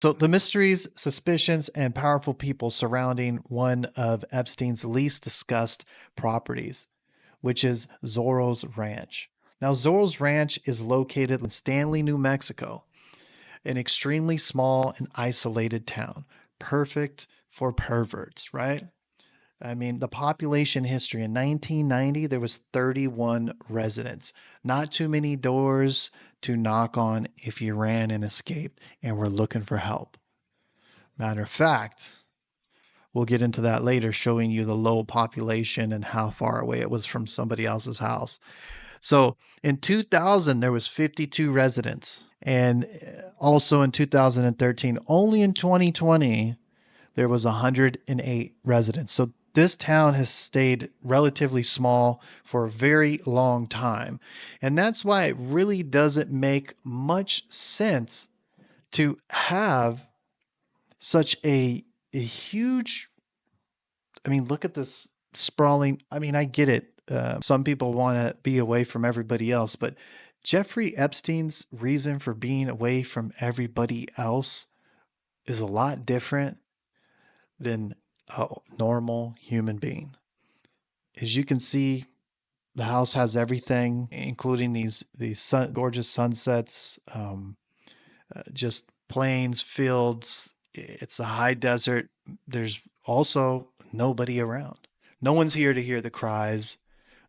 So, the mysteries, suspicions, and powerful people surrounding one of Epstein's least discussed properties, which is Zorro's Ranch. Now, Zorro's Ranch is located in Stanley, New Mexico, an extremely small and isolated town, perfect for perverts, right? I mean, the population history in 1990, there was 31 residents. Not too many doors to knock on if you ran and escaped and were looking for help. Matter of fact, we'll get into that later, showing you the low population and how far away it was from somebody else's house. So in 2000, there was 52 residents. And also in 2013, only in 2020, there was 108 residents. So this town has stayed relatively small for a very long time. And that's why it really doesn't make much sense to have such a huge, I mean, look at this sprawling. I mean, I get it. Some people want to be away from everybody else, but Jeffrey Epstein's reason for being away from everybody else is a lot different than a normal human being. As you can see, the house has everything, including these gorgeous sunsets, just plains, fields. It's a high desert. There's also nobody around. No one's here to hear the cries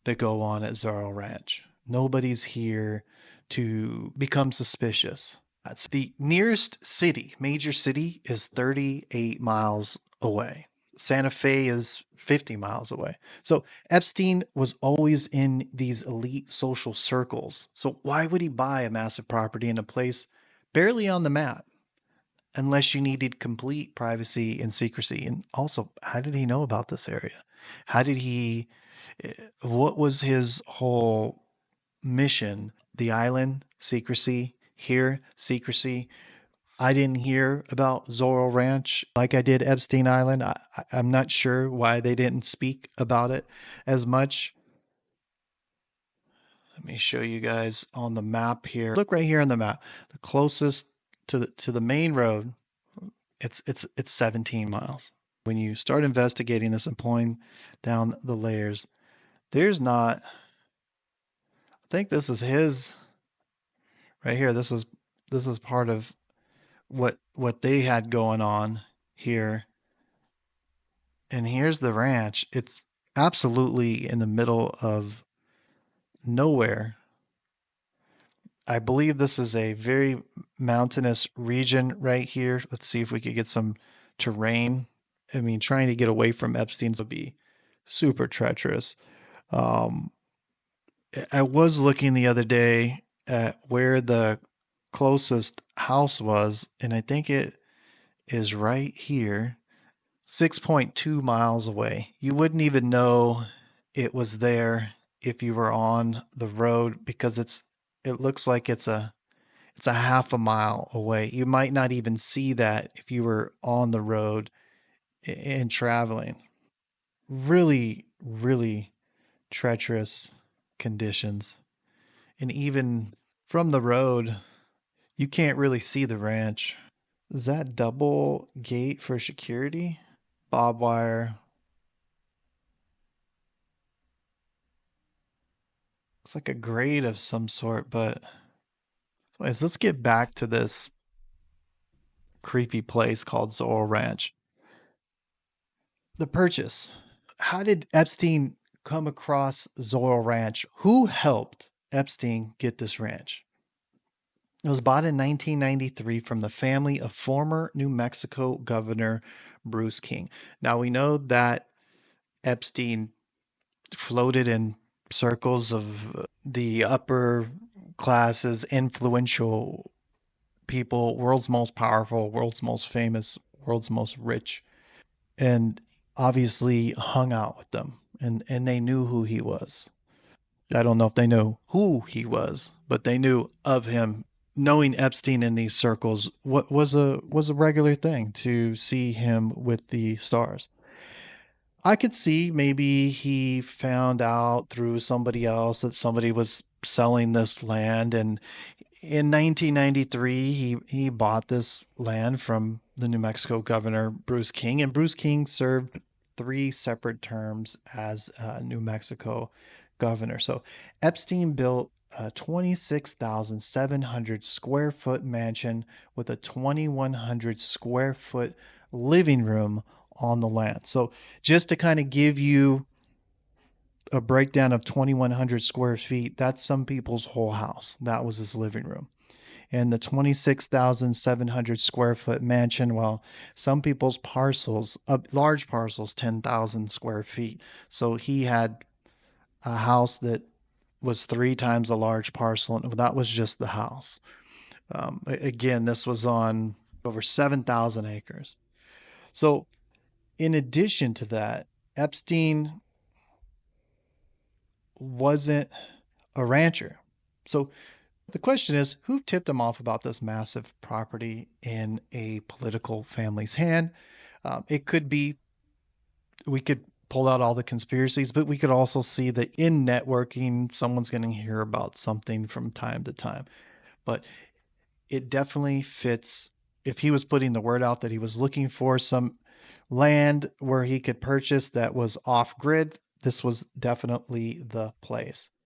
that go on at Zorro Ranch. Nobody's here to become suspicious. That's the nearest city, major city, is 38 miles away. Santa Fe is 50 miles away. So Epstein was always in these elite social circles. So why would he buy a massive property in a place barely on the map unless you needed complete privacy and secrecy? And also, how did he know about this area? How did he, what was his whole mission? The island, secrecy. Here, secrecy. I didn't hear about Zorro Ranch like I did Epstein Island. I'm not sure why they didn't speak about it as much. Let me show you guys on the map here. Look right here on the map. The closest to the main road, it's 17 miles. When you start investigating this and pulling down the layers, there's not. I think this is his right here. This is part of what they had going on here. And here's the ranch. It's absolutely in the middle of nowhere. I believe this is a very mountainous region right here. Let's see if we could get some terrain. I mean, trying to get away from Epstein's would be super treacherous. Um, I was looking the other day at where the closest house was, and I think it is right here, 6.2 miles away. You wouldn't even know it was there if you were on the road because it looks like it's a half a mile away. You might not even see that if you were on the road and traveling. Really, really treacherous conditions. And even from the road, you can't really see the ranch. Is that double gate for security? Barbed wire. Looks like a grate of some sort, but anyways, let's get back to this creepy place called Zorro Ranch. The purchase. How did Epstein come across Zorro Ranch? Who helped Epstein get this ranch? It was bought in 1993 from the family of former New Mexico Governor Bruce King. Now we know that Epstein floated in circles of the upper classes, influential people, world's most powerful, world's most famous, world's most rich, and obviously hung out with them. And they knew who he was. I don't know if they knew who he was, but they knew of him. Knowing Epstein in these circles what was a regular thing to see him with the stars. I could see maybe he found out through somebody else that somebody was selling this land and In 1993, he bought this land from the New Mexico governor Bruce King, and Bruce King served three separate terms as New Mexico governor. So Epstein built a 26,700 square foot mansion with a 2,100 square foot living room on the land. So just to kind of give you a breakdown of 2,100 square feet, that's some people's whole house. That was his living room. And the 26,700 square foot mansion, well, some people's parcels, large parcels, 10,000 square feet. So he had a house that was three times a large parcel, and that was just the house. Again, this was on over 7,000 acres. So, in addition to that, Epstein wasn't a rancher. So, the question is, who tipped him off about this massive property in a political family's hand? It could be, we could pull out all the conspiracies, but we could also see that in networking, someone's going to hear about something from time to time. But it definitely fits. If he was putting the word out that he was looking for some land where he could purchase that was off grid, this was definitely the place.